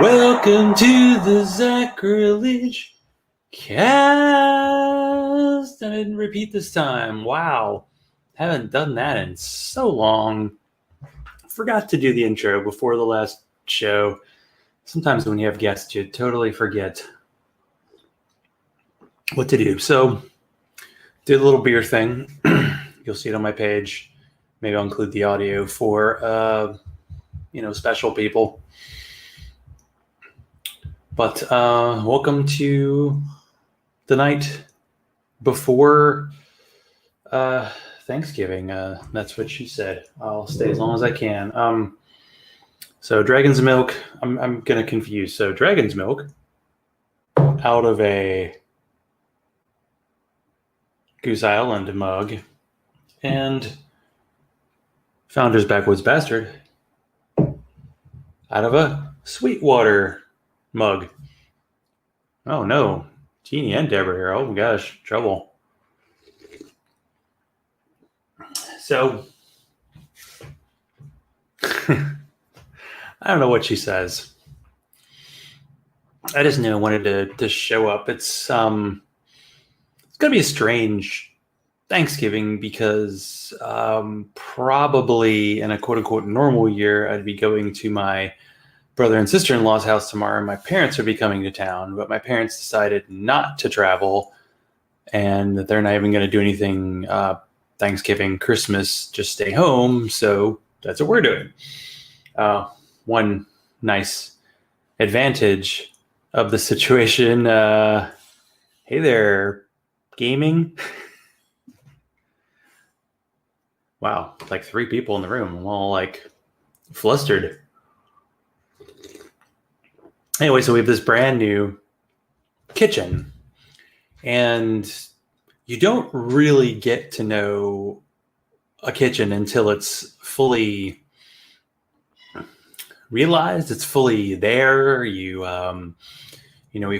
Welcome to the Zachrilege Cast. I didn't repeat this time. Wow. Haven't done that in so long. Forgot to do the intro before the last show. Sometimes when you have guests, you totally forget what to do. So, did a little beer thing. You'll see it on my page. Maybe I'll include the audio for, special people. But welcome to the night before Thanksgiving. That's what she said. I'll stay as long as I can. So Dragon's Milk, I'm going to confuse. So Dragon's Milk out of a Goose Island mug and Founder's Backwoods Bastard out of a Sweetwater mug. Oh no, Jeannie and Deborah here. Oh my gosh, trouble. So, I don't know what she says. I just knew I wanted to show up. It's gonna be a strange Thanksgiving because probably in a quote unquote normal year, I'd be going to my brother and sister-in-law's house tomorrow, and my parents would be coming to town, but my parents decided not to travel and that they're not even going to do anything Thanksgiving, Christmas, just stay home. So that's what we're doing. One nice advantage of the situation. Hey there, gaming. Wow, like 3 people in the room. I'm all like flustered. Anyway, so we have this brand new kitchen, and you don't really get to know a kitchen until it's fully realized, it's fully there. We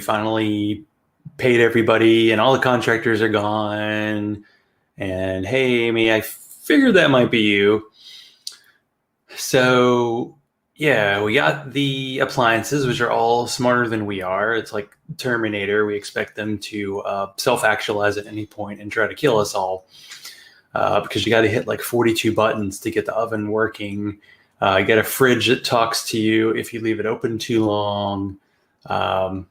finally paid everybody, and all the contractors are gone. And hey, Amy, I figured that might be you. So yeah, we got the appliances, which are all smarter than we are. It's like Terminator. We expect them to self-actualize at any point and try to kill us all because you got to hit like 42 buttons to get the oven working. You got a fridge that talks to you if you leave it open too long. The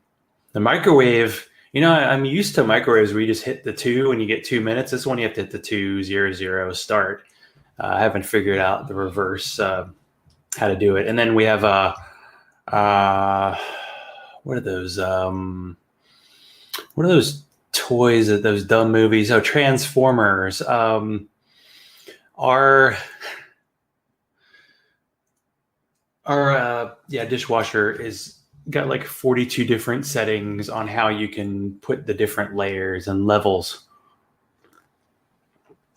microwave, I'm used to microwaves where you just hit the 2 and you get 2 minutes. This one you have to hit the 200 start. I haven't figured out the reverse how to do it. And then we have what are those toys at those dumb movies? Oh, Transformers. Our dishwasher is got like 42 different settings on how you can put the different layers and levels.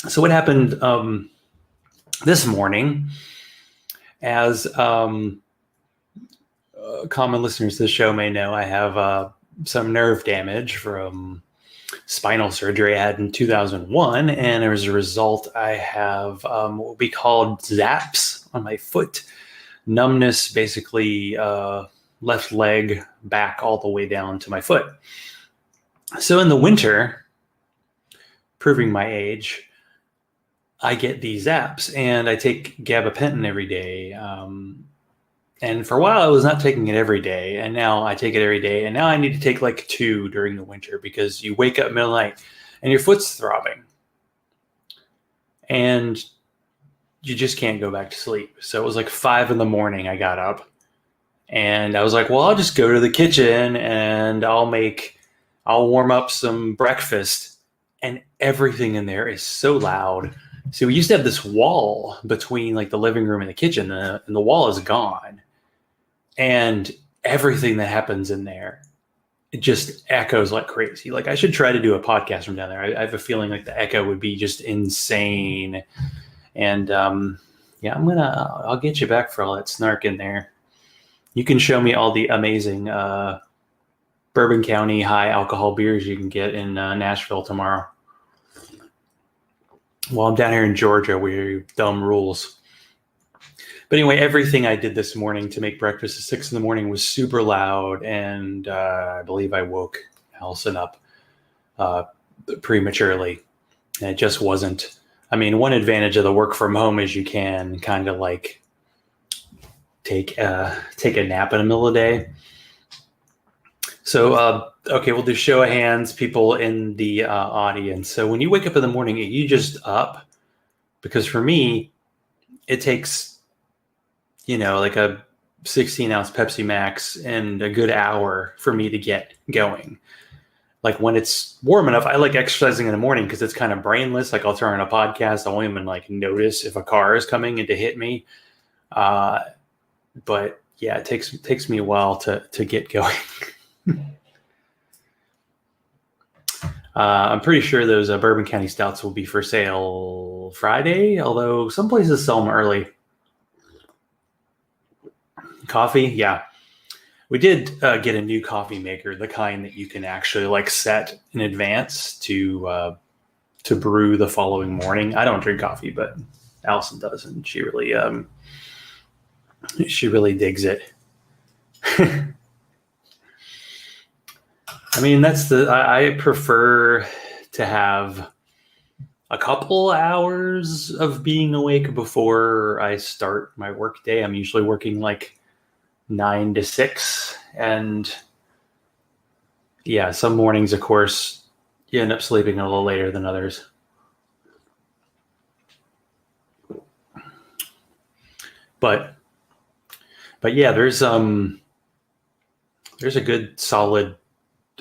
So what happened this morning, as common listeners to the show may know, I have some nerve damage from spinal surgery I had in 2001. And as a result, I have what we call zaps on my foot. Numbness, basically left leg back all the way down to my foot. So in the winter, proving my age, I get these zaps, and I take gabapentin every day. And for a while, I was not taking it every day, and now I take it every day. And now I need to take like 2 during the winter because you wake up middle of the night and your foot's throbbing, and you just can't go back to sleep. So it was like 5 a.m. I got up, and I was like, well, I'll just go to the kitchen and I'll warm up some breakfast. And everything in there is so loud. So we used to have this wall between like the living room and the kitchen, and the wall is gone. And everything that happens in there, it just echoes like crazy. Like I should try to do a podcast from down there. I have a feeling like the echo would be just insane. And I'll get you back for all that snark in there. You can show me all the amazing Bourbon County high alcohol beers you can get in Nashville tomorrow. Well, I'm down here in Georgia where dumb rules. But anyway, everything I did this morning to make breakfast at 6 in the morning was super loud, and I believe I woke Allison up prematurely. And it just wasn't. I mean, one advantage of the work from home is you can kind of like take a nap in the middle of the day. So, okay, we'll do show of hands, people in the audience. So when you wake up in the morning, are you just up? Because for me, it takes, like a 16-ounce Pepsi Max and a good hour for me to get going. Like when it's warm enough, I like exercising in the morning because it's kind of brainless. Like I'll turn on a podcast. I won't even like notice if a car is coming in to hit me. But yeah, it takes me a while to get going. I'm pretty sure those Bourbon County Stouts will be for sale Friday, although some places sell them early. Coffee, yeah. We did get a new coffee maker, the kind that you can actually like set in advance to brew the following morning. I don't drink coffee, but Allison does, and she really digs it. I mean, I prefer to have a couple hours of being awake before I start my work day. I'm usually working like 9 to 6, and yeah, some mornings, of course, you end up sleeping a little later than others. But yeah, there's a good solid,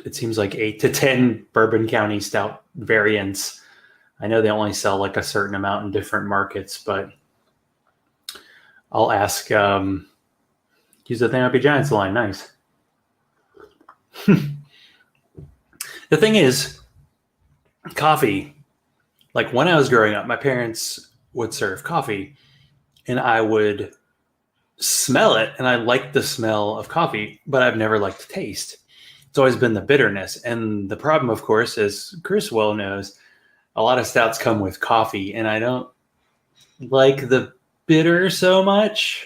it seems like 8 to 10 Bourbon County Stout variants. I know they only sell like a certain amount in different markets, but I'll ask. Use the They Might Be Giants line. Nice. The thing is, coffee, like when I was growing up, my parents would serve coffee and I would smell it, and I liked the smell of coffee, but I've never liked the taste. It's always been the bitterness. And the problem, of course, as Chris well knows, a lot of stouts come with coffee, and I don't like the bitter so much.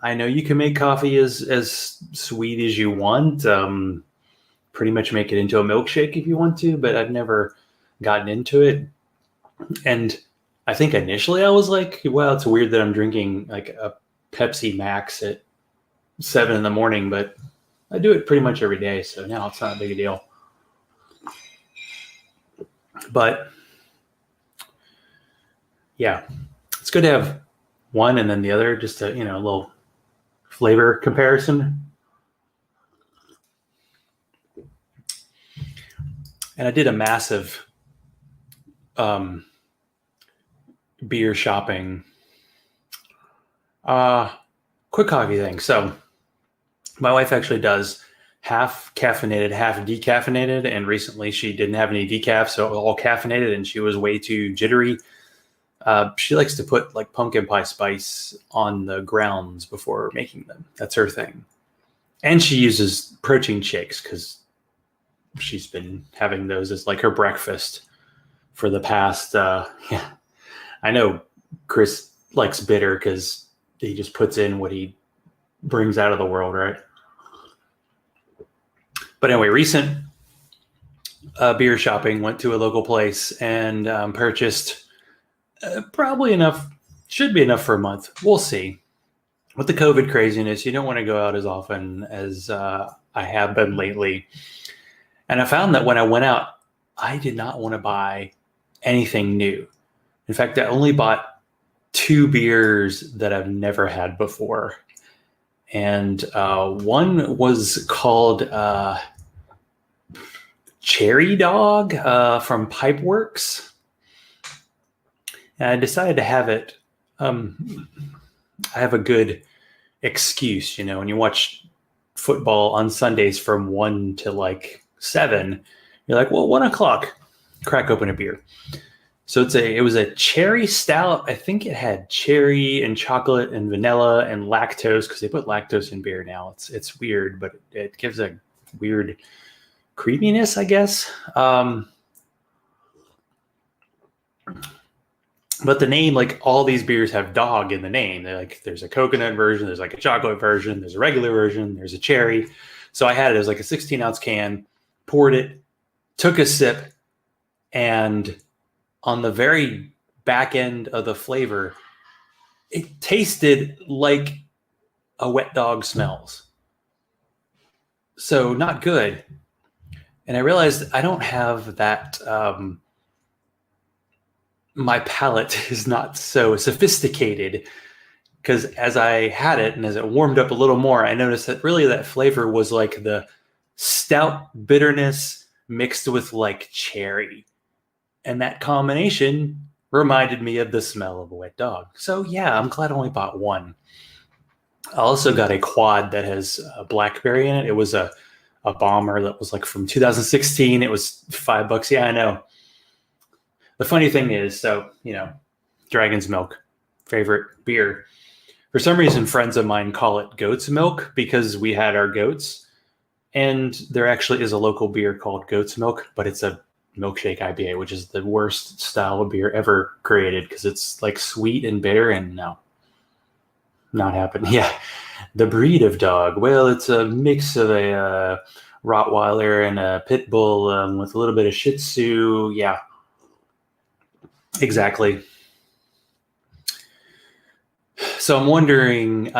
I know you can make coffee as sweet as you want. Pretty much make it into a milkshake if you want to, but I've never gotten into it. And I think initially I was like, well, it's weird that I'm drinking like a Pepsi Max at 7 in the morning, but I do it pretty much every day. So now it's not a big deal. But yeah, it's good to have one and then the other, just a little flavor comparison. And I did a massive beer shopping quick coffee thing. So my wife actually does half caffeinated, half decaffeinated, and recently she didn't have any decaf, so it was all caffeinated, and she was way too jittery. She likes to put like pumpkin pie spice on the grounds before making them. That's her thing. And she uses protein shakes because she's been having those as like her breakfast for the past, I know Chris likes bitter because he just puts in what he brings out of the world, right? But anyway, recent beer shopping, went to a local place and purchased probably enough, should be enough for a month. We'll see. With the COVID craziness, you don't want to go out as often as I have been lately. And I found that when I went out, I did not want to buy anything new. In fact, I only bought 2 beers that I've never had before. And one was called Cherry Dog from Pipeworks. And I decided to have it. I have a good excuse, when you watch football on Sundays from 1 to like 7, you're like, well, 1 o'clock, crack open a beer. So it was a cherry stout. I think it had cherry and chocolate and vanilla and lactose, because they put lactose in beer now. It's weird, but it gives a weird creaminess, I guess. But the name, like all these beers have dog in the name. They're like, there's a coconut version, there's like a chocolate version, there's a regular version, there's a cherry. So I had it as like a 16-ounce can, poured it, took a sip, and on the very back end of the flavor, it tasted like a wet dog smells. So not good. And I realized I don't have that. My palate is not so sophisticated, because as I had it and as it warmed up a little more, I noticed that really that flavor was like the stout bitterness mixed with like cherry. And that combination reminded me of the smell of a wet dog. So yeah, I'm glad I only bought one. I also got a quad that has a blackberry in it. It was a bomber that was like from 2016. It was $5. Yeah, I know. The funny thing is, so, Dragon's Milk, favorite beer. For some reason, friends of mine call it goat's milk because we had our goats. And there actually is a local beer called goat's milk, but it's a milkshake IPA, which is the worst style of beer ever created because it's like sweet and bitter, and no, not happening. Yeah. The breed of dog. Well, it's a mix of a Rottweiler and a Pit Bull with a little bit of Shih Tzu. Yeah. Exactly. So I'm wondering,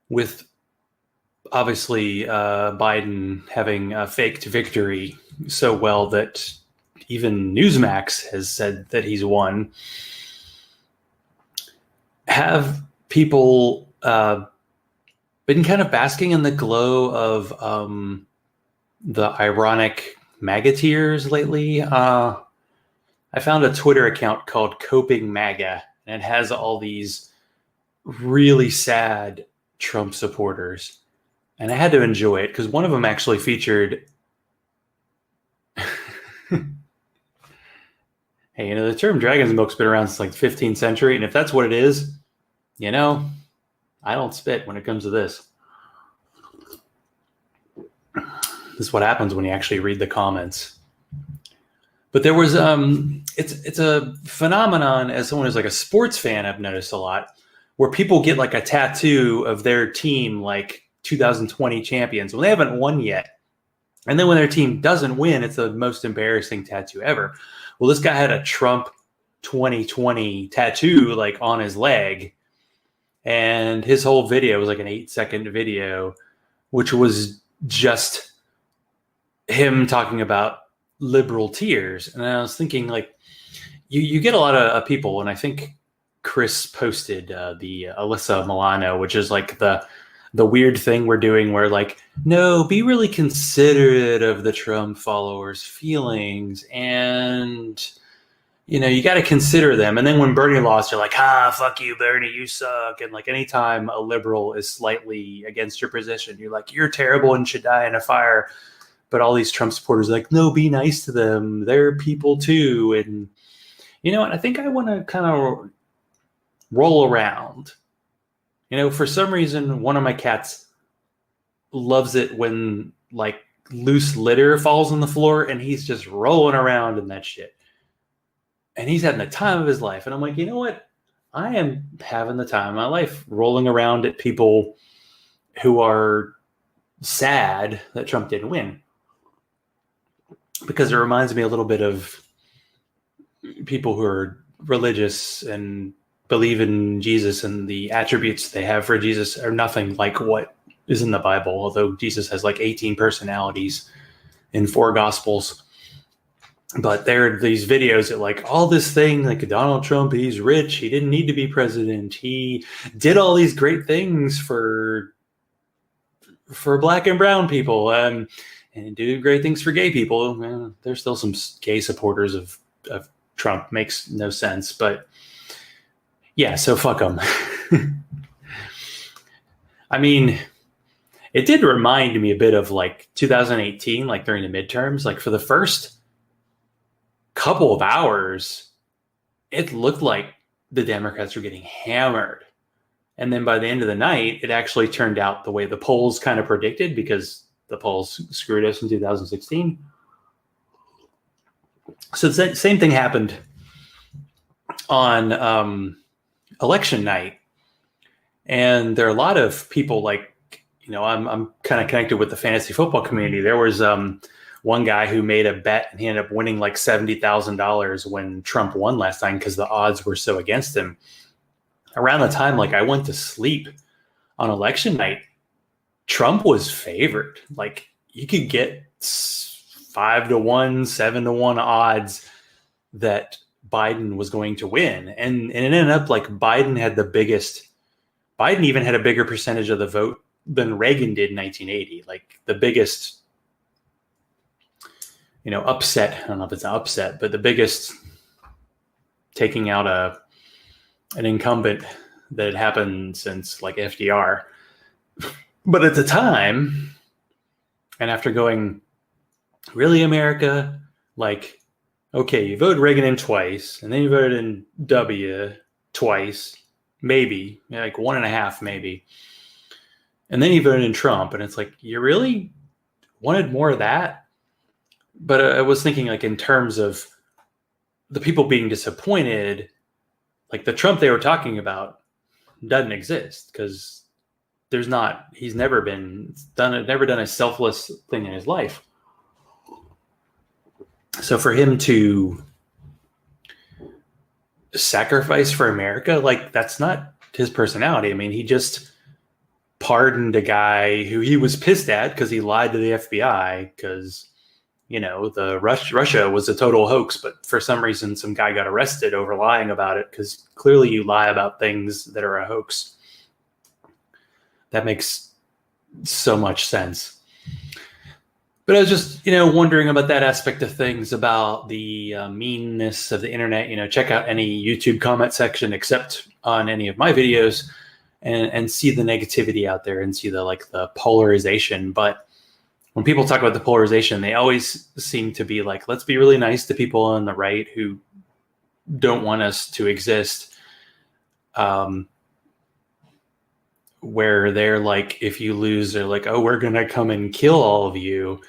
with obviously Biden having faked victory so well that even Newsmax has said that he's won, have people been kind of basking in the glow of the ironic MAGA-tears lately? I found a Twitter account called Coping MAGA, and it has all these really sad Trump supporters. And I had to enjoy it because one of them actually featured, hey, the term Dragon's Milk's been around since like the 15th century. And if that's what it is, I don't spit when it comes to this. This is what happens when you actually read the comments. But there was, it's a phenomenon as someone who's like a sports fan, I've noticed a lot, where people get like a tattoo of their team, like 2020 champions, when they haven't won yet. And then when their team doesn't win, it's the most embarrassing tattoo ever. Well, this guy had a Trump 2020 tattoo like on his leg. And his whole video was like an 8-second video, which was just him talking about liberal tears. And I was thinking, like, you get a lot of people, and I think Chris posted the Alyssa Milano, which is like the weird thing we're doing where like, no, be really considerate of the Trump followers' feelings, and you got to consider them. And then when Bernie lost, you're like, fuck you, Bernie, you suck. And like anytime a liberal is slightly against your position, you're like, you're terrible and should die in a fire. But all these Trump supporters are like, no, be nice to them. They're people too. And you know what? I think I want to kind of roll around. For some reason, one of my cats loves it when like loose litter falls on the floor and he's just rolling around in that shit. And he's having the time of his life. And I'm like, you know what? I am having the time of my life rolling around at people who are sad that Trump didn't win. Because it reminds me a little bit of people who are religious and believe in Jesus, and the attributes they have for Jesus are nothing like what is in the Bible, although Jesus has like 18 personalities in 4 Gospels. But there are these videos that like all this thing, like Donald Trump, he's rich, he didn't need to be president, he did all these great things for black and brown people, and do great things for gay people. There's still some gay supporters of Trump. Makes no sense, but yeah, so fuck them. I mean, it did remind me a bit of like 2018, like during the midterms, like for the first couple of hours, it looked like the Democrats were getting hammered. And then by the end of the night, it actually turned out the way the polls kind of predicted, because the polls screwed us in 2016. So the same thing happened on election night, and there are a lot of people like, I'm kind of connected with the fantasy football community. There was one guy who made a bet and he ended up winning like $70,000 when Trump won last time because the odds were so against him. Around the time like I went to sleep on election night, Trump was favored. Like you could get 5-1, 7-1 odds that Biden was going to win. And it ended up like Biden even had a bigger percentage of the vote than Reagan did in 1980. Like the biggest, upset. I don't know if it's an upset, but the biggest taking out an incumbent that had happened since like FDR. But at the time, and after going, really, America? Like, okay, you voted Reagan in twice, and then you voted in W twice, maybe, like 1.5 maybe. And then you voted in Trump, and it's like, you really wanted more of that? But I was thinking like in terms of the people being disappointed, like the Trump they were talking about doesn't exist because he's never done a selfless thing in his life. So for him to sacrifice for America, like that's not his personality. I mean, he just pardoned a guy who he was pissed at because he lied to the FBI because, the Russia was a total hoax. But for some reason, some guy got arrested over lying about it because clearly you lie about things that are a hoax. That makes so much sense. But I was just, wondering about that aspect of things, about the meanness of the internet. Check out any YouTube comment section except on any of my videos and see the negativity out there and see the polarization. But when people talk about the polarization, they always seem to be like, let's be really nice to people on the right who don't want us to exist. Where they're like, if you lose, they're like, oh, we're going to come and kill all of you.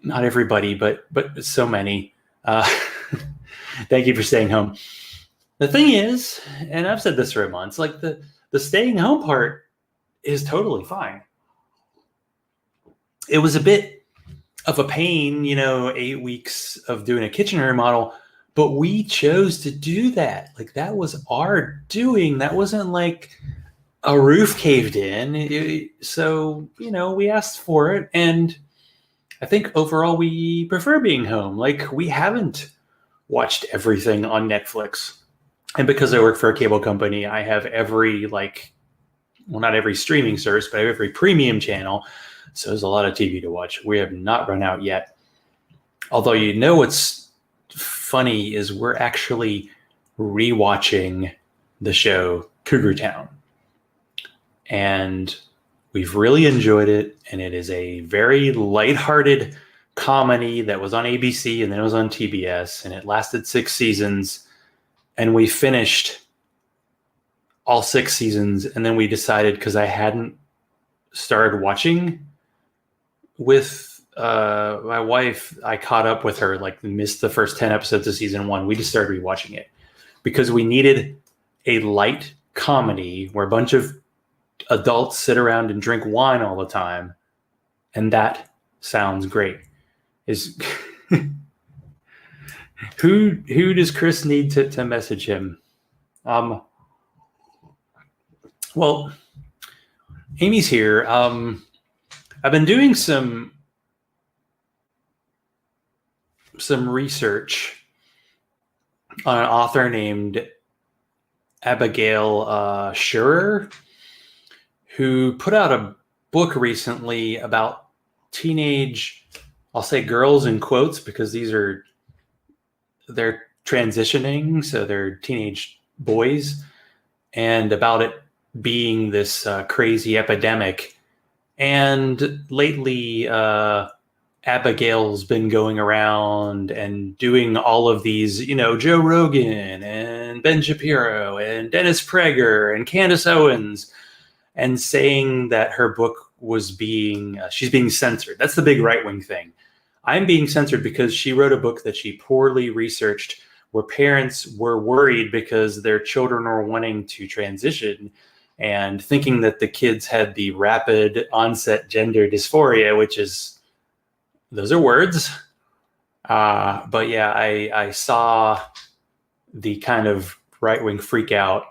Not everybody, but so many. Thank you for staying home. The thing is, and I've said this for months, like the staying home part is totally fine. It was a bit of a pain, 8 weeks of doing a kitchen remodel, but we chose to do that. Like that was our doing. That wasn't like a roof caved in. So, we asked for it. And I think overall we prefer being home. Like we haven't watched everything on Netflix. And because I work for a cable company, I have every not every streaming service, but I have every premium channel. So there's a lot of TV to watch. We have not run out yet. Although what's funny is we're actually rewatching the show Cougar Town. And we've really enjoyed it. And it is a very lighthearted comedy that was on ABC and then it was on TBS. And it lasted 6 seasons. And we finished all 6 seasons. And then we decided, because I hadn't started watching with my wife, I caught up with her, missed the first 10 episodes of season 1. We just started rewatching it because we needed a light comedy where a bunch of adults sit around and drink wine all the time. And that sounds great. Who does Chris need to message him? Well, Amy's here. I've been doing some research on an author named Abigail Schurer, who put out a book recently about teenage, I'll say girls in quotes because they're transitioning, so they're teenage boys, and about it being this crazy epidemic. And lately, Abigail's been going around and doing all of these, Joe Rogan and Ben Shapiro and Dennis Prager and Candace Owens, and saying that her book was she's being censored. That's the big right-wing thing. I'm being censored because she wrote a book that she poorly researched, where parents were worried because their children were wanting to transition and thinking that the kids had the rapid onset gender dysphoria, which is, those are words. But yeah, I saw the kind of right-wing freak out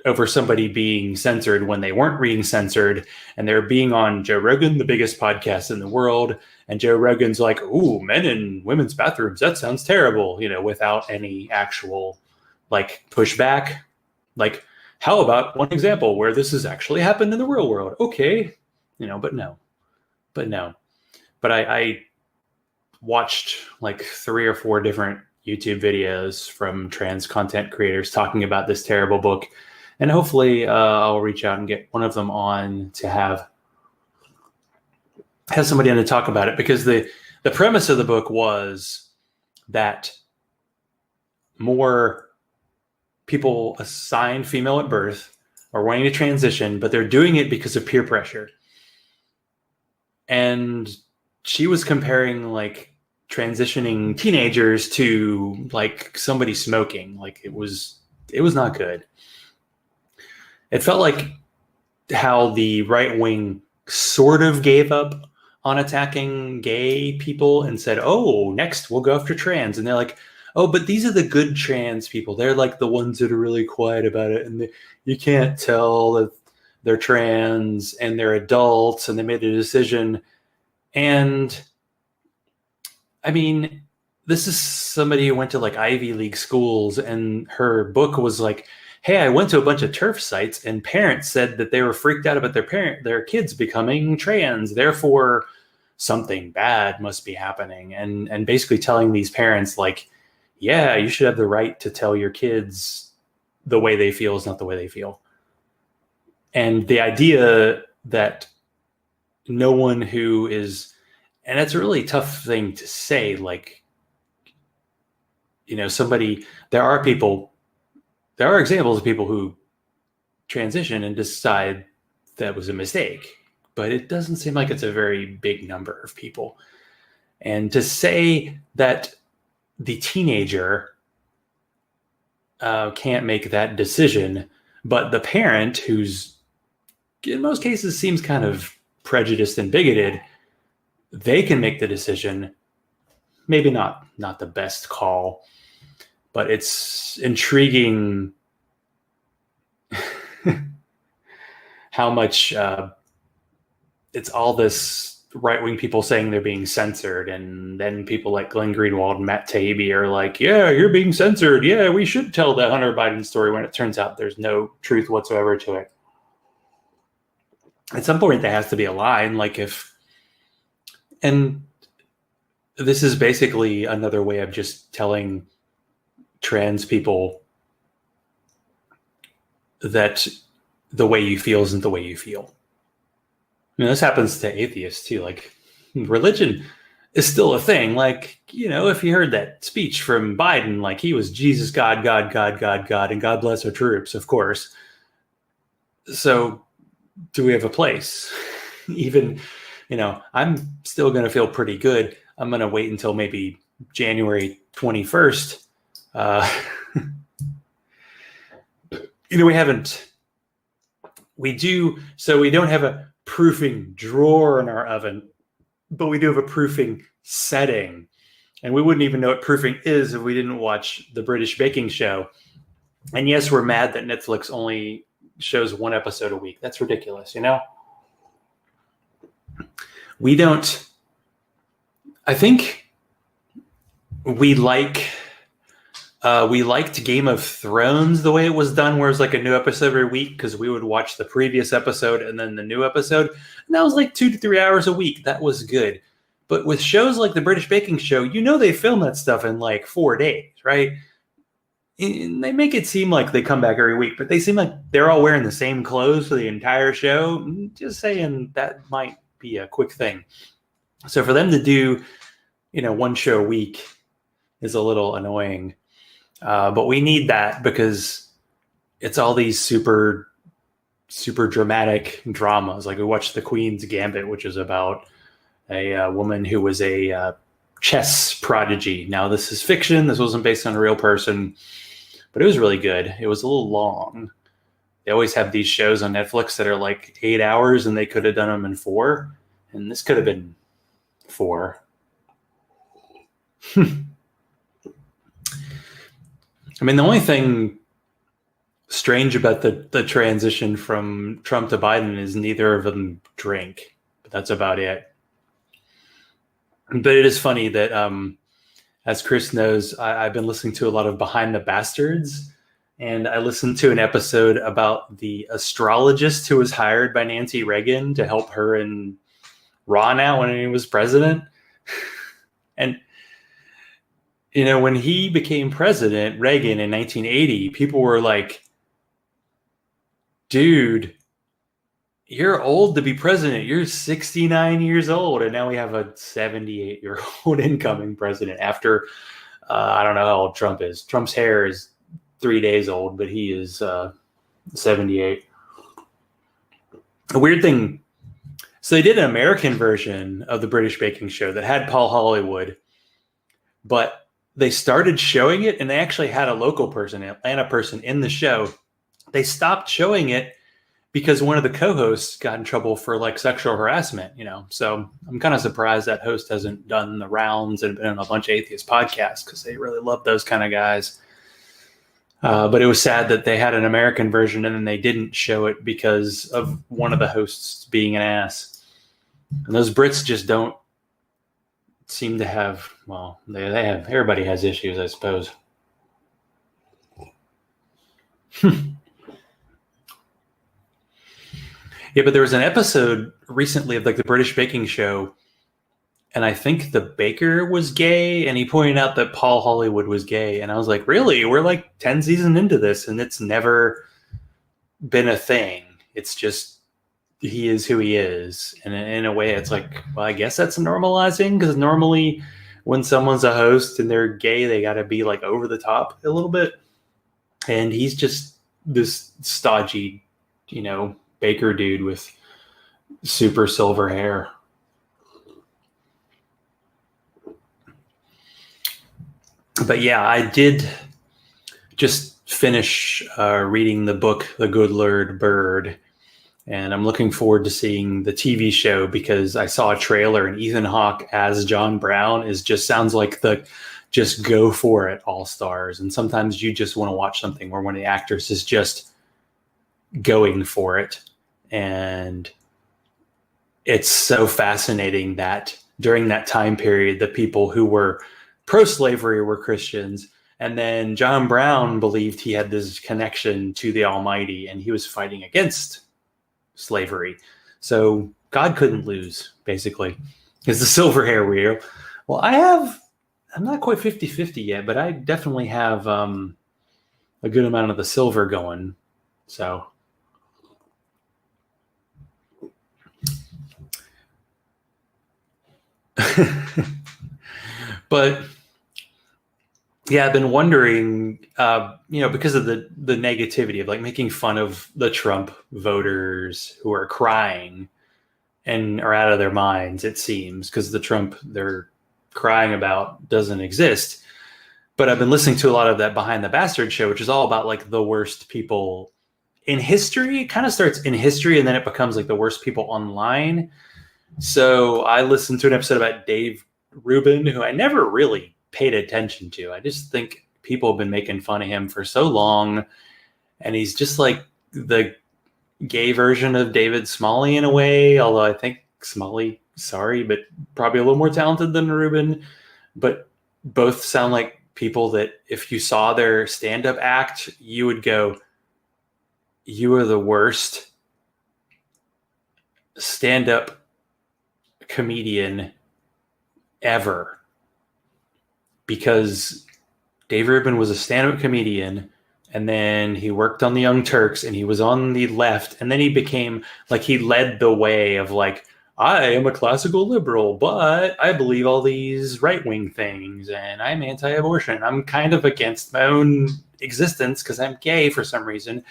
over somebody being censored when they weren't being censored, and they're being on Joe Rogan, the biggest podcast in the world. And Joe Rogan's like, ooh, men in women's bathrooms, that sounds terrible, without any actual like pushback. Like, how about one example where this has actually happened in the real world? Okay. But no. But I watched like 3 or 4 different YouTube videos from trans content creators talking about this terrible book. And hopefully I'll reach out and get one of them on to have somebody on to talk about it, because the premise of the book was that more people assigned female at birth are wanting to transition, but they're doing it because of peer pressure. And she was comparing like transitioning teenagers to like somebody smoking. Like it was not good. It felt like how the right wing sort of gave up on attacking gay people and said, oh, next we'll go after trans. And they're like, oh, but these are the good trans people. They're like the ones that are really quiet about it. And you can't tell that they're trans and they're adults and they made a decision. And I mean, this is somebody who went to like Ivy League schools, and her book was like, hey, I went to a bunch of TERF sites and parents said that they were freaked out about their kids becoming trans. Therefore, something bad must be happening. And basically telling these parents like, yeah, you should have the right to tell your kids the way they feel is not the way they feel. And the idea that no one who is, and it's a really tough thing to say, like, there are examples of people who transition and decide that was a mistake, but it doesn't seem like it's a very big number of people. And to say that the teenager can't make that decision, but the parent, who's in most cases seems kind of prejudiced and bigoted, they can make the decision. Maybe not the best call, but it's intriguing how much it's all this right-wing people saying they're being censored, and then people like Glenn Greenwald and Matt Taibbi are like, yeah, you're being censored. Yeah, we should tell the Hunter Biden story, when it turns out there's no truth whatsoever to it. At some point, there has to be a line. Like and this is basically another way of just telling trans people that the way you feel isn't the way you feel. This happens to atheists too. Like, religion is still a thing. Like, if you heard that speech from Biden, like he was Jesus, God, God, God, God, God, and God bless our troops, of course. So do we have a place? Even, I'm still going to feel pretty good. I'm going to wait until maybe January 21st. We don't have a proofing drawer in our oven, but we do have a proofing setting. And we wouldn't even know what proofing is if we didn't watch the British baking show. And yes, we're mad that Netflix only shows 1 episode a week. That's ridiculous, I think we liked Game of Thrones the way it was done, where it's like a new episode every week, because we would watch the previous episode and then the new episode. And that was like 2 to 3 hours a week. That was good. But with shows like the British Baking Show, they film that stuff in like 4 days, right? And they make it seem like they come back every week, but they seem like they're all wearing the same clothes for the entire show. Just saying, that might be a quick thing. So for them to do, 1 show a week is a little annoying. But we need that, because it's all these super, super dramatic dramas. Like we watched The Queen's Gambit, which is about a woman who was a chess prodigy. Now, this is fiction. This wasn't based on a real person, but it was really good. It was a little long. They always have these shows on Netflix that are like 8 hours, and they could have done them in 4. And this could have been 4. I mean, the only thing strange about the transition from Trump to Biden is neither of them drink, but that's about it. But it is funny that, as Chris knows, I've been listening to a lot of Behind the Bastards, and I listened to an episode about the astrologist who was hired by Nancy Reagan to help her in Raw now when he was president. And, you know, when he became president, Reagan, in 1980, people were like, dude, you're old to be president. You're 69 years old. And now we have a 78-year-old incoming president after, I don't know how old Trump is. Trump's hair is 3 days old, but he is 78. A weird thing. So they did an American version of the British Baking Show that had Paul Hollywood, but they started showing it, and they actually had a local person, an Atlanta person, in the show. They stopped showing it because one of the co-hosts got in trouble for like sexual harassment, you know. So I'm kind of surprised that host hasn't done the rounds and been on a bunch of atheist podcasts, because they really love those kind of guys. But it was sad that they had an American version and then they didn't show it because of one of the hosts being an ass. And those Brits just don't seem to have, well, they have, everybody has issues, I suppose. Yeah, but there was an episode recently of like the British Baking Show, and I think the baker was gay, and he pointed out that Paul Hollywood was gay. And I was like, really? We're like 10 seasons into this, and it's never been a thing. It's just, he is who he is. And in a way, it's like, well, I guess that's normalizing, because normally when someone's a host and they're gay, they got to be like over the top a little bit. And he's just this stodgy, you know, baker dude with super silver hair. But yeah, I did just finish reading the book, The Good Lord Bird, and I'm looking forward to seeing the TV show, because I saw a trailer and Ethan Hawke as John Brown is just sounds like the just go for it all stars. And sometimes you just want to watch something where one of the actors is just going for it. And it's so fascinating that during that time period, the people who were pro-slavery were Christians. And then John Brown believed he had this connection to the Almighty, and he was fighting against slavery. So God couldn't lose, basically. Is the silver hair real? Well, I'm not quite 50-50 yet, but I definitely have a good amount of the silver going. So but yeah, I've been wondering, because of the negativity of like making fun of the Trump voters who are crying and are out of their minds, it seems, because the Trump they're crying about doesn't exist. But I've been listening to a lot of that Behind the Bastard show, which is all about like the worst people in history. It kind of starts in history and then it becomes like the worst people online. So I listened to an episode about Dave Rubin, who I never really paid attention to. I just think people have been making fun of him for so long. And he's just like the gay version of David Smalley in a way. Although I think Smalley, sorry, but probably a little more talented than Rubin. But both sound like people that if you saw their stand-up act, you would go, you are the worst stand-up comedian ever. Because Dave Rubin was a stand-up comedian, and then he worked on the Young Turks, and he was on the left, and then he became like, he led the way of like, I am a classical liberal, but I believe all these right-wing things, and I'm anti-abortion. I'm kind of against my own existence because I'm gay for some reason.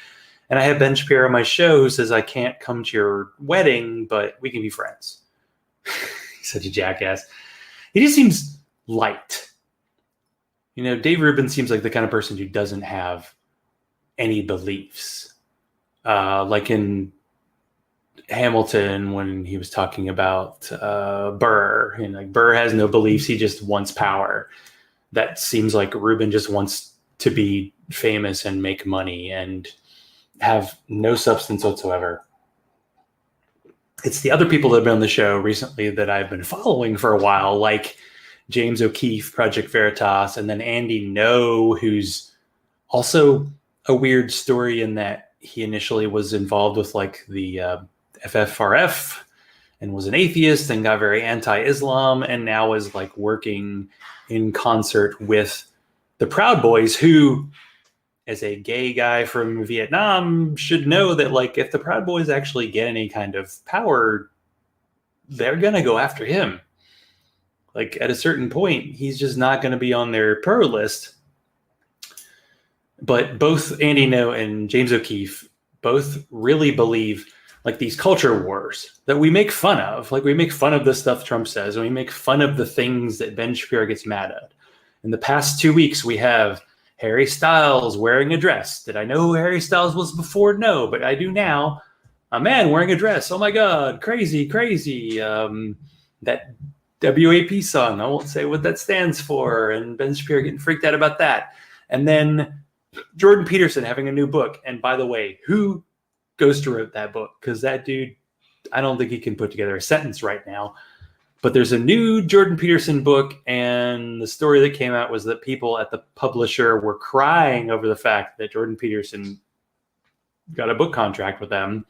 And I have Ben Shapiro on my show who says I can't come to your wedding, but we can be friends. He's such a jackass. He just seems light. Dave Rubin seems like the kind of person who doesn't have any beliefs. Like in Hamilton, when he was talking about Burr, Burr has no beliefs, he just wants power. That seems like Rubin just wants to be famous and make money and have no substance whatsoever. It's the other people that have been on the show recently that I've been following for a while, like James O'Keefe, Project Veritas, and then Andy No, who's also a weird story in that he initially was involved with like the FFRF and was an atheist and got very anti-Islam, and now is like working in concert with the Proud Boys, who, as a gay guy from Vietnam, should know that like if the Proud Boys actually get any kind of power, they're going to go after him. Like at a certain point, he's just not going to be on their pro list. But both Andy No and James O'Keefe both really believe like these culture wars that we make fun of. Like we make fun of the stuff Trump says, and we make fun of the things that Ben Shapiro gets mad at. In the past 2 weeks, we have Harry Styles wearing a dress. Did I know who Harry Styles was before? No, but I do now. A man wearing a dress. Oh my God, crazy, crazy. That WAP song, I won't say what that stands for. And Ben Shapiro getting freaked out about that. And then Jordan Peterson having a new book. And by the way, who ghost wrote that book? Because that dude, I don't think he can put together a sentence right now. But there's a new Jordan Peterson book, and the story that came out was that people at the publisher were crying over the fact that Jordan Peterson got a book contract with them,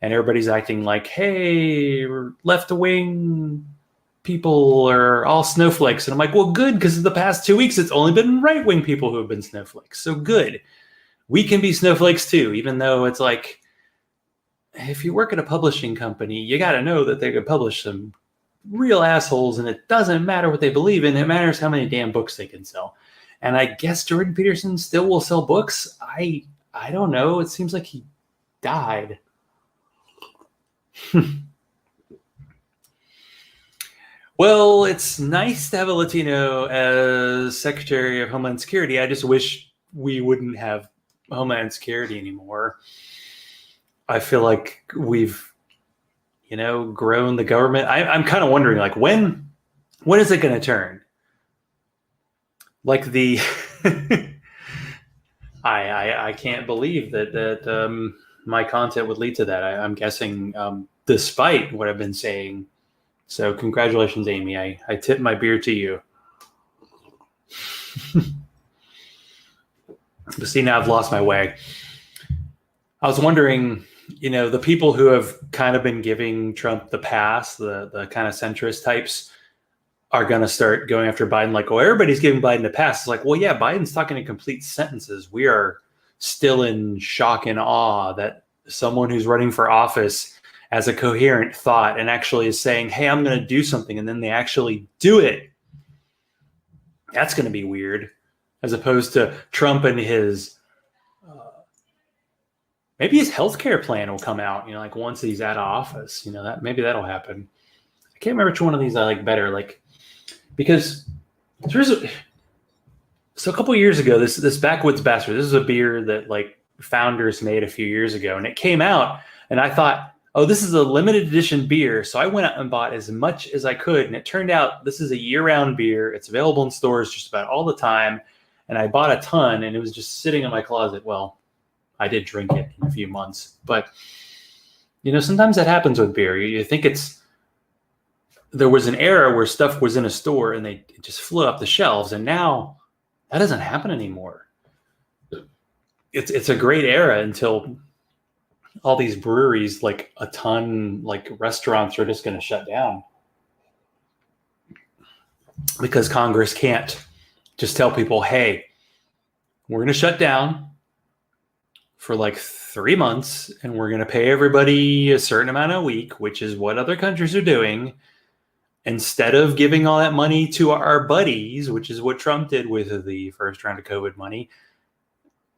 and everybody's acting like, hey, left-wing people are all snowflakes. And I'm like, well, good, because in the past 2 weeks, it's only been right-wing people who have been snowflakes. So good. We can be snowflakes too, even though it's like, if you work at a publishing company, you got to know that they could publish some real assholes, and it doesn't matter what they believe in. It matters how many damn books they can sell. And I guess Jordan Peterson still will sell books. I don't know. It seems like he died. Well, it's nice to have a Latino as Secretary of Homeland Security. I just wish we wouldn't have Homeland Security anymore. I feel like we've grown the government. I'm kind of wondering, like, when is it going to turn? Like the, I can't believe that my content would lead to that. I'm guessing, despite what I've been saying. So congratulations, Amy. I tip my beer to you. But see, now I've lost my way. I was wondering, the people who have kind of been giving Trump the pass, the kind of centrist types, are going to start going after Biden like, oh, everybody's giving Biden the pass. It's like, well, yeah, Biden's talking in complete sentences. We are still in shock and awe that someone who's running for office has a coherent thought and actually is saying, hey, I'm going to do something, and then they actually do it. That's going to be weird, as opposed to Trump and his maybe his healthcare plan will come out, like once he's out of office, that maybe that'll happen. I can't remember which one of these I like better, because so a couple of years ago, this Backwoods Bastard, this is a beer that like Founders made a few years ago, and it came out, and I thought, oh, this is a limited edition beer. So I went out and bought as much as I could, and it turned out this is a year-round beer. It's available in stores just about all the time, and I bought a ton, and it was just sitting in my closet. Well, I did drink it in a few months, but sometimes that happens with beer. You think there was an era where stuff was in a store and it just flew up the shelves, and now that doesn't happen anymore. It's a great era until all these breweries, like a ton, like restaurants, are just going to shut down because Congress can't just tell people, hey, we're going to shut down for like 3 months, and we're going to pay everybody a certain amount a week, which is what other countries are doing. Instead of giving all that money to our buddies, which is what Trump did with the first round of COVID money,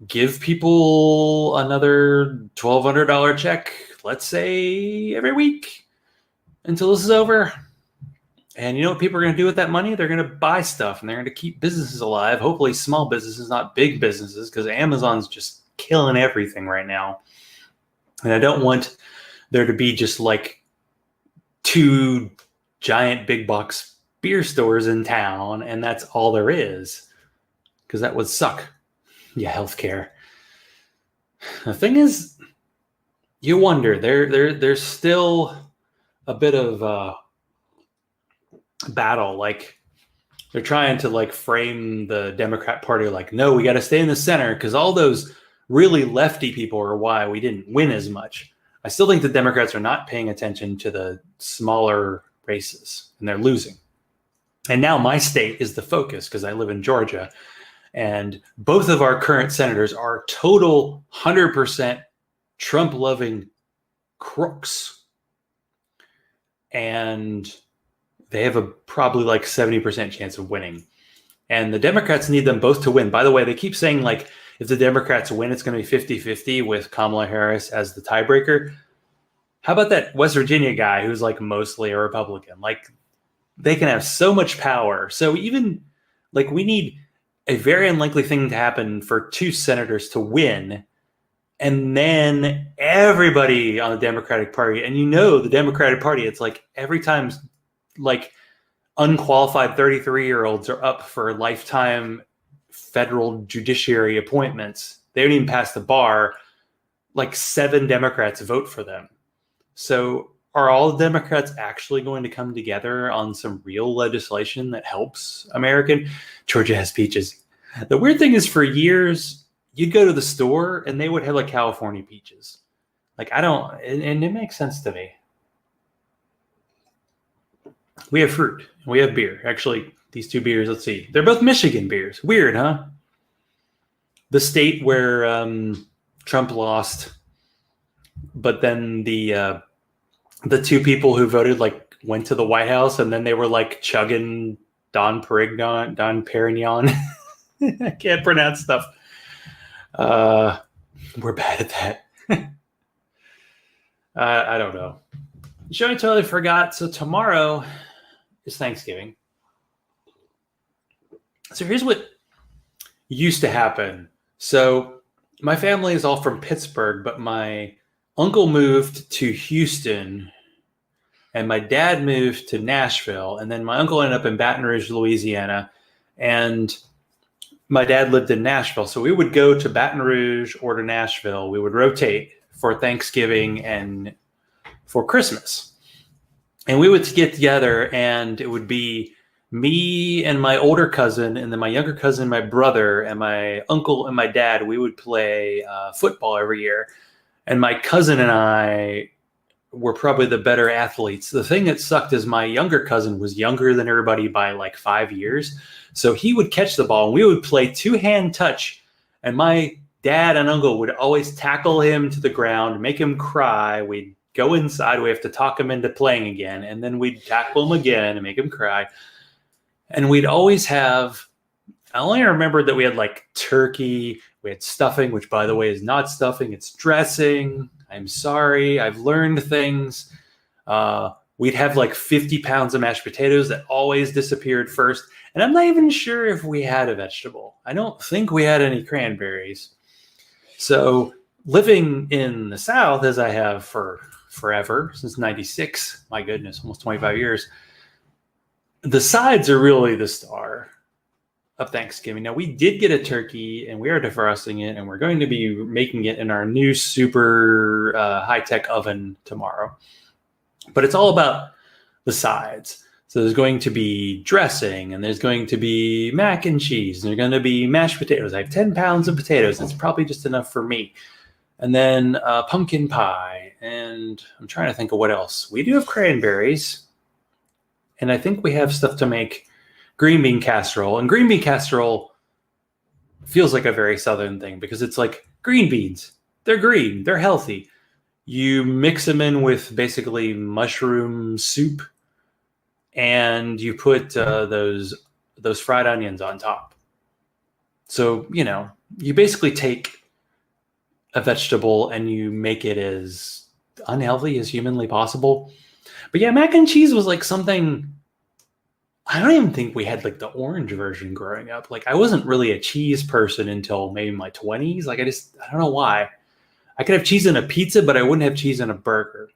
give people another $1,200 check, let's say every week until this is over. And you know what people are going to do with that money? They're going to buy stuff, and they're going to keep businesses alive. Hopefully small businesses, not big businesses, because Amazon's just killing everything right now. And I don't want there to be just like 2 giant big box beer stores in town, and that's all there is, because that would suck. Yeah, healthcare. The thing is, you wonder, there's still a bit of battle. Like, they're trying to like frame the Democrat Party like, no, we got to stay in the center, because all those really lefty people are why we didn't win as much. I still think the Democrats are not paying attention to the smaller races, and they're losing. And now my state is the focus, because I live in Georgia, and both of our current senators are total 100% Trump-loving crooks. And they have a probably like 70% chance of winning. And the Democrats need them both to win. By the way, they keep saying like, if the Democrats win, it's going to be 50-50 with Kamala Harris as the tiebreaker. How about that West Virginia guy who's like mostly a Republican? Like, they can have so much power. So even like, we need a very unlikely thing to happen for 2 senators to win. And then everybody on the Democratic Party, and you know the Democratic Party, it's like every time like unqualified 33-year-olds are up for lifetime federal judiciary appointments, they don't even pass the bar, like 7 Democrats vote for them. So are all the Democrats actually going to come together on some real legislation that helps American? Georgia has peaches. The weird thing is, for years, you'd go to the store and they would have like California peaches. Like, I don't, and it makes sense to me. We have fruit. We have beer. Actually, these 2 beers, let's see. They're both Michigan beers. Weird, huh? The state where Trump lost, but then the 2 people who voted like went to the White House, and then they were like chugging Don Perignon. I can't pronounce stuff. We're bad at that. I don't know. You know, I totally forgot. So tomorrow is Thanksgiving. So here's what used to happen. So my family is all from Pittsburgh, but my uncle moved to Houston, and my dad moved to Nashville, and then my uncle ended up in Baton Rouge, Louisiana, and my dad lived in Nashville. So we would go to Baton Rouge or to Nashville. We would rotate for Thanksgiving and for Christmas. And we would get together, and it would be me and my older cousin, and then my younger cousin, my brother, and my uncle and my dad. We would play football every year. And my cousin and I were probably the better athletes. The thing that sucked is my younger cousin was younger than everybody by like 5 years. So he would catch the ball, and we would play 2-hand touch. And my dad and uncle would always tackle him to the ground, make him cry. We'd go inside. We have to talk him into playing again. And then we'd tackle him again and make him cry. And we'd always have, I only remember that we had like turkey, we had stuffing, which by the way is not stuffing, it's dressing. I'm sorry, I've learned things. We'd have like 50 pounds of mashed potatoes that always disappeared first. And I'm not even sure if we had a vegetable. I don't think we had any cranberries. So living in the South, as I have for forever, since 96, my goodness, almost 25 years, the sides are really the star of Thanksgiving. Now, we did get a turkey, and we are defrosting it, and we're going to be making it in our new super high-tech oven tomorrow. But it's all about the sides. So there's going to be dressing, and there's going to be mac and cheese, and there's going to be mashed potatoes. I have 10 pounds of potatoes. It's probably just enough for me. And then pumpkin pie, and I'm trying to think of what else. We do have cranberries, and I think we have stuff to make green bean casserole. And green bean casserole feels like a very Southern thing because it's like green beans. They're green. They're healthy. You mix them in with basically mushroom soup, and you put those fried onions on top. So, you know, you basically take a vegetable and you make it as unhealthy as humanly possible. But yeah, mac and cheese was like something I don't even think we had like the orange version growing up. Like I wasn't really a cheese person until maybe my 20s. Like I don't know why. I could have cheese in a pizza, but I wouldn't have cheese in a burger.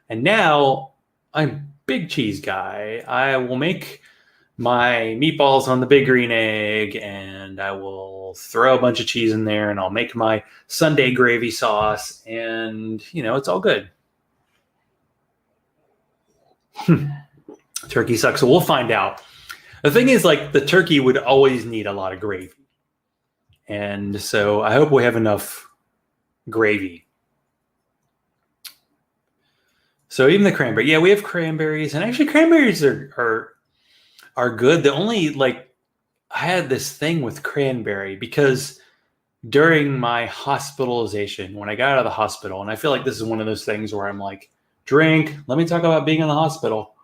And now I'm a big cheese guy. I will make my meatballs on the big green egg and I will throw a bunch of cheese in there and I'll make my Sunday gravy sauce and, it's all good. Turkey sucks. So we'll find out. The thing is, like, the turkey would always need a lot of gravy. And so I hope we have enough gravy. So even the cranberry. Yeah, we have cranberries. And actually, cranberries are good. The only, like, I had this thing with cranberry because during my hospitalization, when I got out of the hospital, and I feel like this is one of those things where I'm like, drink, let me talk about being in the hospital.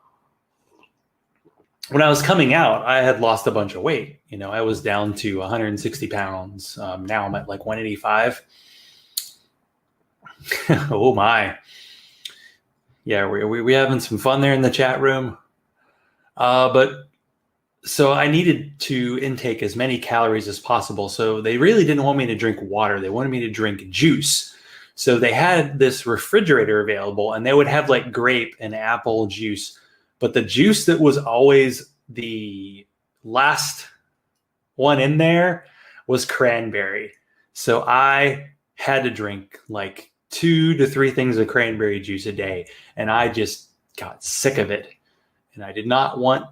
When I was coming out, I had lost a bunch of weight. I was down to 160 pounds. Now I'm at like 185. Oh my. Yeah, we having some fun there in the chat room. But so I needed to intake as many calories as possible. So they really didn't want me to drink water. They wanted me to drink juice. So they had this refrigerator available and they would have like grape and apple juice. But the juice that was always the last one in there was cranberry. So I had to drink like 2 to 3 things of cranberry juice a day. And I just got sick of it. And I did not like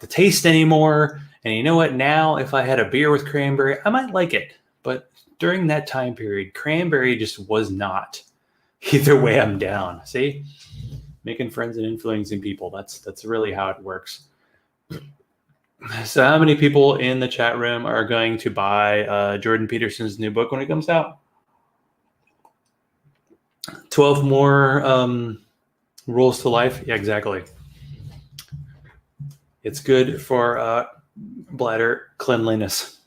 the taste anymore. And you know what? Now, if I had a beer with cranberry, I might like it. But during that time period, cranberry just was not. Either way, I'm down. See? Making friends and influencing people. That's really how it works. So how many people in the chat room are going to buy Jordan Peterson's new book when it comes out? 12 more rules to life? Yeah, exactly. It's good for bladder cleanliness.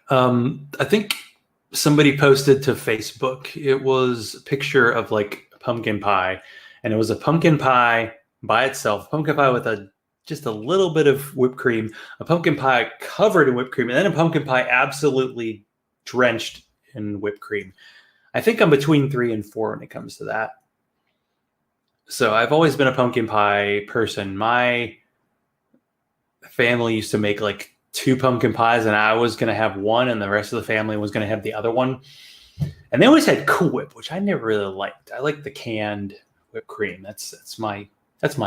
I think somebody posted to Facebook. It was a picture of like pumpkin pie, and it was a pumpkin pie by itself, pumpkin pie with just a little bit of whipped cream, a pumpkin pie covered in whipped cream, and then a pumpkin pie absolutely drenched in whipped cream. I think I'm between 3 and 4 when it comes to that. So I've always been a pumpkin pie person. My family used to make like 2 pumpkin pies, and I was going to have one, and the rest of the family was going to have the other one. And they always had Cool Whip, which I never really liked. I like the canned whipped cream. That's my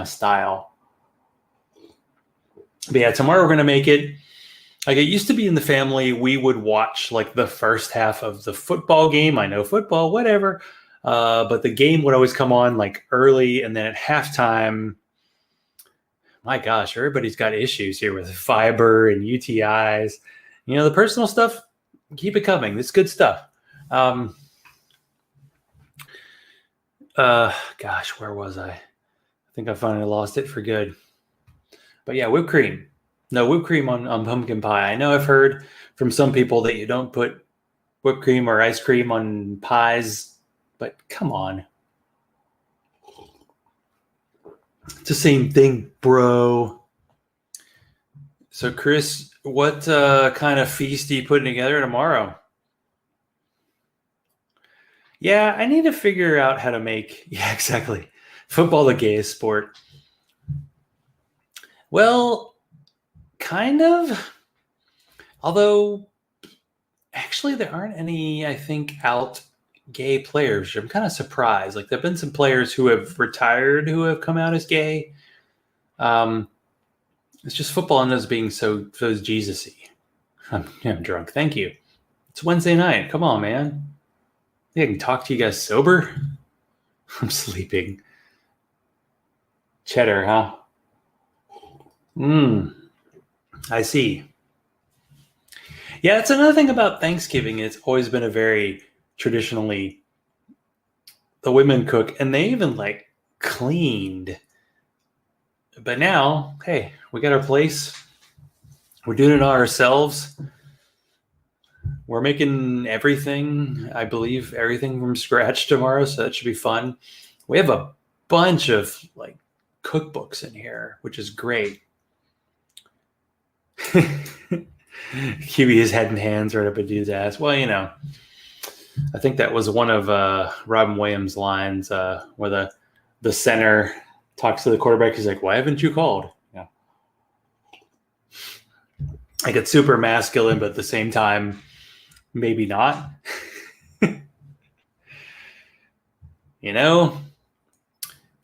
style. But yeah, tomorrow we're going to make it. Like it used to be in the family, we would watch like the first half of the football game. I know football, whatever. But the game would always come on like early, and then at halftime, my gosh, everybody's got issues here with fiber and UTIs. The personal stuff, keep it coming. It's good stuff. Gosh, where was I? I think I finally lost it for good. But yeah, whipped cream. No, whipped cream on pumpkin pie. I know I've heard from some people that you don't put whipped cream or ice cream on pies, but come on. It's the same thing, bro. So, Chris, what kind of feast are you putting together tomorrow? Yeah, I need to figure out how to make... Yeah, exactly. Football the gayest sport. Well, kind of. Although, actually, there aren't any, I think, out gay players. I'm kind of surprised. Like, there have been some players who have retired who have come out as gay. It's just football ends up being so Jesus-y. I'm drunk. Thank you. It's Wednesday night. Come on, man. I can talk to you guys sober. I'm sleeping. Cheddar, huh? I see. Yeah, it's another thing about Thanksgiving. It's always been a very traditionally, the women cook, and they even like cleaned. But now, hey, we got our place. We're doing it ourselves. We're making everything, I believe, everything from scratch tomorrow, so that should be fun. We have a bunch of like cookbooks in here, which is great. QB his head and hands right up a dude's ass. Well, I think that was one of Robin Williams' lines where the center talks to the quarterback. He's like, "Why haven't you called?" Yeah, like it's super masculine, but at the same time, maybe not.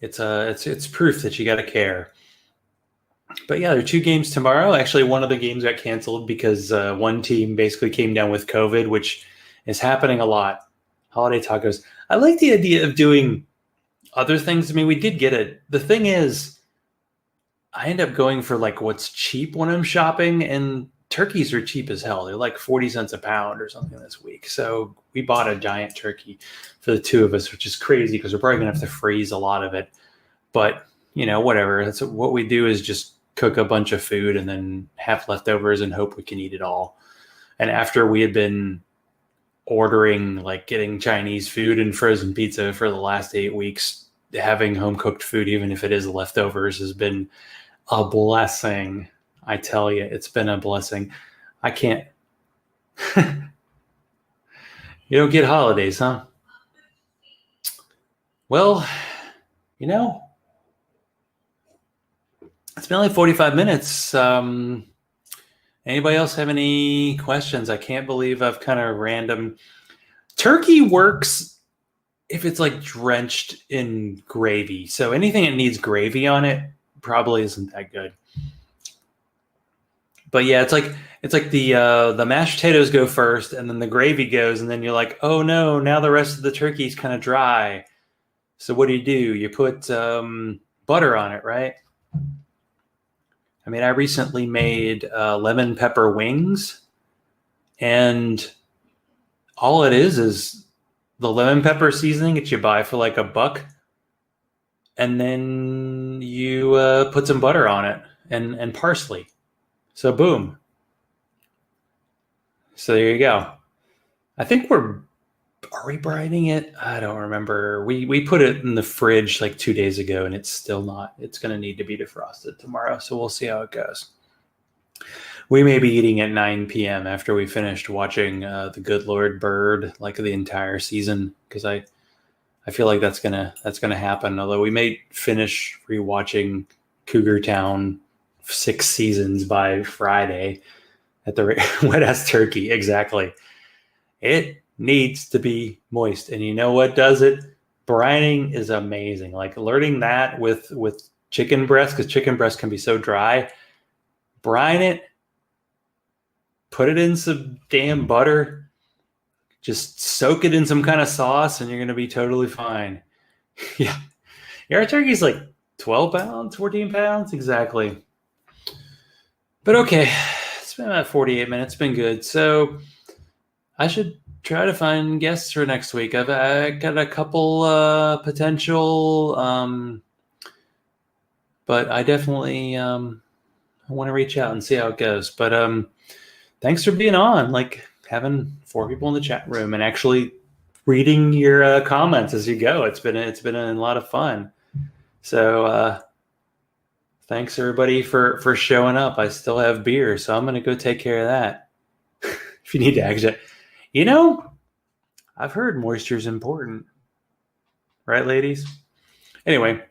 It's proof that you got to care. But yeah, there are 2 games tomorrow. Actually, one of the games got canceled because one team basically came down with COVID, which is happening a lot. Holiday tacos. I like the idea of doing other things. I mean, we did get it. The thing is, I end up going for like what's cheap when I'm shopping, and turkeys are cheap as hell. They're like 40 cents a pound or something this week. So we bought a giant turkey for the 2 of us, which is crazy because we're probably going to have to freeze a lot of it. But, whatever. That's what we do is just cook a bunch of food and then have leftovers and hope we can eat it all. And after we had been ordering, like getting Chinese food and frozen pizza for the last 8 weeks, having home cooked food, even if it is leftovers, has been a blessing. I tell you, it's been a blessing. I can't. You don't get holidays, huh? Well, it's been like 45 minutes. Anybody else have any questions? I can't believe I've kind of random. Turkey works if it's like drenched in gravy. So anything that needs gravy on it probably isn't that good. But yeah, it's like the mashed potatoes go first, and then the gravy goes, and then you're like, oh no, now the rest of the turkey's kind of dry. So what do? You put butter on it, right? I mean, I recently made lemon pepper wings, and all it is the lemon pepper seasoning that you buy for like $1, and then you put some butter on it and parsley. So boom. So there you go. I think are we brining it? I don't remember. We put it in the fridge like 2 days ago, and it's still not. It's going to need to be defrosted tomorrow, so we'll see how it goes. We may be eating at 9 p.m. after we finished watching The Good Lord Bird, like the entire season, because I feel like that's gonna happen. Although we may finish rewatching Cougar Town 6 seasons by Friday at the Wet Ass Turkey. Exactly. It needs to be moist, and you know what does it? Brining is amazing. Like learning that with chicken breast, because chicken breast can be so dry. Brine it, put it in some damn butter, just soak it in some kind of sauce, and you're gonna be totally fine. Yeah, our turkey's like 12 pounds, 14 pounds, exactly. But okay, it's been about 48 minutes. Been good. So I should try to find guests for next week. I got a couple potential, but I definitely want to reach out and see how it goes. But thanks for being on, like having 4 people in the chat room and actually reading your comments as you go. It's been a lot of fun. So thanks everybody for showing up. I still have beer, so I'm gonna go take care of that. If you need to exit. I've heard moisture is important. Right, ladies? Anyway,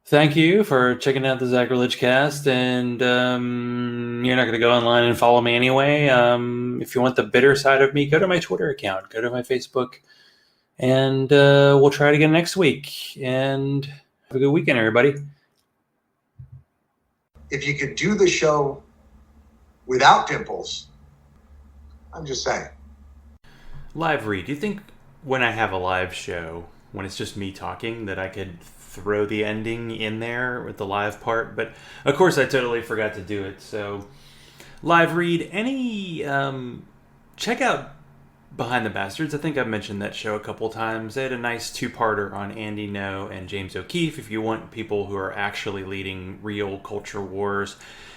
thank you for checking out the Zachrilege Cast, and you're not going to go online and follow me anyway. If you want the bitter side of me, go to my Twitter account, go to my Facebook, and we'll try it again next week. And have a good weekend, everybody. If you could do the show without dimples, I'm just saying. Live read. Do you think when I have a live show, when it's just me talking, that I could throw the ending in there with the live part? But of course I totally forgot to do it. So live read, check out Behind the Bastards. I think I've mentioned that show a couple times. They had a nice 2-parter on Andy Ngo and James O'Keefe if you want people who are actually leading real culture wars.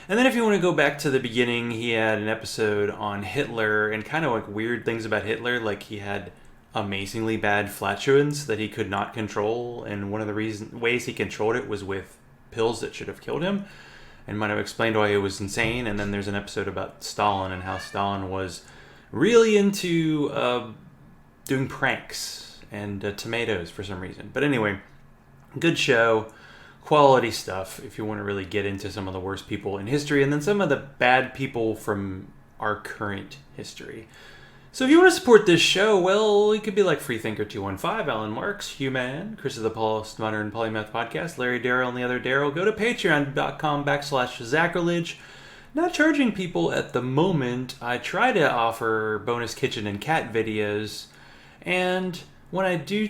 And then if you want to go back to the beginning, he had an episode on Hitler and kind of like weird things about Hitler. Like he had amazingly bad flatulence that he could not control, and one of the ways he controlled it was with pills that should have killed him, and might have explained why he was insane. And then there's an episode about Stalin and how Stalin was really into doing pranks and tomatoes for some reason. But anyway, good show, quality stuff if you want to really get into some of the worst people in history and then some of the bad people from our current history. So if you want to support this show, well, it could be like Freethinker215, Alan Marks, Human, Chris of the Postmodern Polymath Podcast, Larry Darrell and the other Darrell. Go to patreon.com/Zachrilege. Not charging people at the moment. I try to offer bonus kitchen and cat videos. And when I do...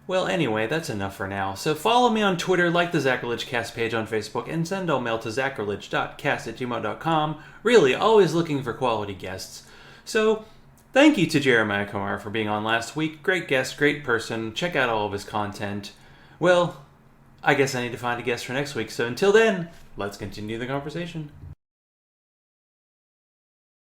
Well, anyway, that's enough for now. So follow me on Twitter, like the Zachrilege Cast page on Facebook, and send all mail to zachrilege.cast@gmail.com. Really, always looking for quality guests. So... thank you to Jeremiah Kumar for being on last week. Great guest, great person. Check out all of his content. Well, I guess I need to find a guest for next week. So until then, let's continue the conversation.